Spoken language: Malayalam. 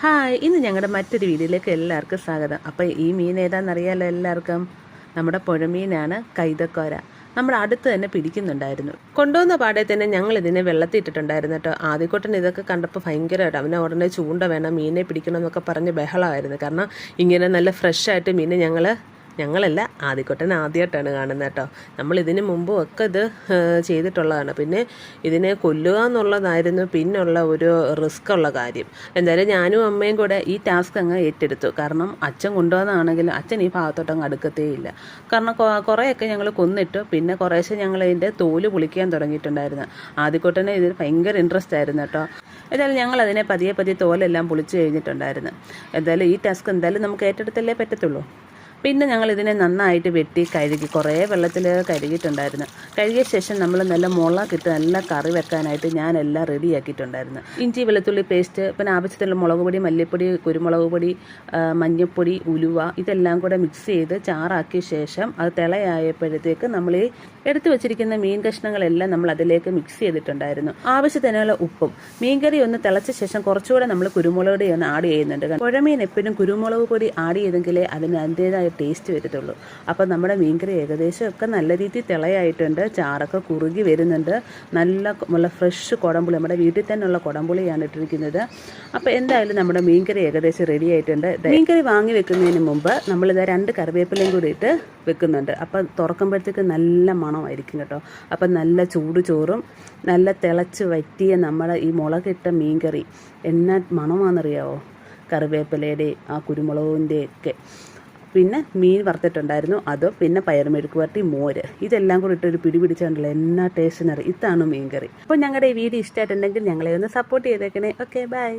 ഹായ്, ഇന്ന് ഞങ്ങളുടെ മറ്റൊരു വീഡിയോയിലേക്ക് എല്ലാവർക്കും സ്വാഗതം. അപ്പോൾ ഈ മീൻ ഏതാണെന്നറിയാമല്ലോ എല്ലാവർക്കും. നമ്മുടെ പുഴമീനാണ് കൈതക്കോര. നമ്മുടെ അടുത്ത് തന്നെ പിടിക്കുന്നുണ്ടായിരുന്നു. കൊണ്ടുവന്ന പാടെ തന്നെ ഞങ്ങൾ ഇതിനെ വെള്ളത്തിൽ ഇട്ടിട്ടുണ്ടായിരുന്നു കേട്ടോ. ആദ്യക്കൊട്ടൻ ഇതൊക്കെ കണ്ടപ്പോൾ ഭയങ്കരമായിട്ട് അവനെ ഉടനെ ചൂണ്ട വേണം, മീനെ പിടിക്കണം എന്നൊക്കെ പറഞ്ഞ് ബഹളമായിരുന്നു. കാരണം ഇങ്ങനെ നല്ല ഫ്രഷായിട്ട് മീനെ ഞങ്ങളല്ല, ആദ്യക്കൊട്ടൻ ആദ്യമായിട്ടാണ് കാണുന്നത് കേട്ടോ. നമ്മൾ ഇതിന് മുമ്പും ഒക്കെ ഇത് ചെയ്തിട്ടുള്ളതാണ്. പിന്നെ ഇതിനെ കൊല്ലുക എന്നുള്ളതായിരുന്നു പിന്നുള്ള ഒരു റിസ്ക് ഉള്ള കാര്യം. എന്തായാലും ഞാനും അമ്മയും കൂടെ ഈ ടാസ്ക് അങ്ങ് ഏറ്റെടുത്തു. കാരണം അച്ഛൻ കൊണ്ടുവന്നതാണെങ്കിലും അച്ഛൻ ഈ ഭാഗത്തോട്ടങ്ങ് അടുക്കത്തേ ഇല്ല. കാരണം കുറേയൊക്കെ ഞങ്ങൾ കൊന്നിട്ടു. പിന്നെ കുറേശ്ശെ ഞങ്ങൾ ഇതിൻ്റെ തോല് പൊളിക്കാൻ തുടങ്ങിയിട്ടുണ്ടായിരുന്നു. ആദ്യക്കൊട്ടനെ ഇതിൽ ഭയങ്കര ഇൻട്രസ്റ്റ് ആയിരുന്നു കേട്ടോ. എന്തായാലും ഞങ്ങൾ അതിനെ പതിയെ തോലെല്ലാം പൊളിച്ച് കഴിഞ്ഞിട്ടുണ്ടായിരുന്നു. എന്തായാലും ഈ ടാസ്ക് എന്തായാലും നമുക്ക് ഏറ്റെടുത്തല്ലേ പറ്റത്തുള്ളൂ. പിന്നെ ഞങ്ങൾ ഇതിനെ നന്നായിട്ട് വെട്ടി കഴുകി, കുറേ വെള്ളത്തിൽ കഴുകിയിട്ടുണ്ടായിരുന്നു. കഴുകിയ ശേഷം നമ്മൾ നല്ല മുളകിട്ട് നല്ല കറി വെക്കാനായിട്ട് ഞാനെല്ലാം റെഡിയാക്കിയിട്ടുണ്ടായിരുന്നു. ഇഞ്ചി വെളുത്തുള്ളി പേസ്റ്റ്, പിന്നെ ആവശ്യത്തിലുള്ള മുളക് പൊടി, മല്ലിപ്പൊടി, കുരുമുളക് പൊടി, മഞ്ഞൾപ്പൊടി, ഉലുവ ഇതെല്ലാം കൂടെ മിക്സ് ചെയ്ത് ചാറാക്കിയ ശേഷം അത് തിളയായപ്പോഴത്തേക്ക് നമ്മൾ ഈ എടുത്തു വെച്ചിരിക്കുന്ന മീൻ കഷ്ണങ്ങളെല്ലാം നമ്മൾ അതിലേക്ക് മിക്സ് ചെയ്തിട്ടുണ്ടായിരുന്നു. ആവശ്യത്തിനുള്ള ഉപ്പും. മീൻകറി ഒന്ന് തിളച്ച ശേഷം കുറച്ചുകൂടെ നമ്മൾ കുരുമുളക് പൊടി ഒന്ന് ആഡ് ചെയ്യുന്നുണ്ട്. പുഴമീൻ എപ്പോഴും കുരുമുളക് പൊടി ആഡ് ചെയ്തെങ്കിലേ അതിന് അതിൻ്റേതായ ടേസ്റ്റ് വരത്തുള്ളൂ. അപ്പോൾ നമ്മുടെ മീൻകറി ഏകദേശം ഒക്കെ നല്ല രീതിയിൽ തിളയായിട്ടുണ്ട്. ചാറൊക്കെ കുറുകി വരുന്നുണ്ട്. നല്ല ഫ്രഷ് കുടംപുളി, നമ്മുടെ വീട്ടിൽ തന്നെയുള്ള കുടംപുളിയാണ് ഇട്ടിരിക്കുന്നത്. അപ്പോൾ എന്തായാലും നമ്മുടെ മീൻകറി ഏകദേശം റെഡി ആയിട്ടുണ്ട്. മീൻകറി വാങ്ങി വെക്കുന്നതിന് മുമ്പ് നമ്മളിത് 2 കറിവേപ്പിലയും കൂടി ഇട്ട് വെക്കുന്നുണ്ട്. അപ്പം തുറക്കുമ്പോഴത്തേക്ക് നല്ല മണമായിരിക്കും കേട്ടോ. അപ്പം നല്ല ചൂട് ചോറും നല്ല തിളച്ച് വറ്റിയ നമ്മുടെ ഈ മുളകിട്ട മീൻകറി എന്നാ മണമാണെന്നറിയാവോ? കറിവേപ്പിലയുടെ ആ കുരുമുളകിൻ്റെ ഒക്കെ. പിന്നെ മീൻ വറുത്തിട്ടുണ്ടായിരുന്നു, അത് പിന്നെ പയറുമെഴുക്ക് വരട്ടി, മോര്, ഇതെല്ലാം കൂടി ഇട്ടൊരു പിടി പിടിച്ചുകൊണ്ടുള്ള എന്നാ ടേസ്റ്റിനറി. ഇതാണ് മീൻകറി. അപ്പോൾ ഞങ്ങളുടെ ഈ വീഡിയോ ഇഷ്ടമായിട്ടുണ്ടെങ്കിൽ ഞങ്ങളെ ഒന്ന് സപ്പോർട്ട് ചെയ്തേക്കണേ. Okay, by.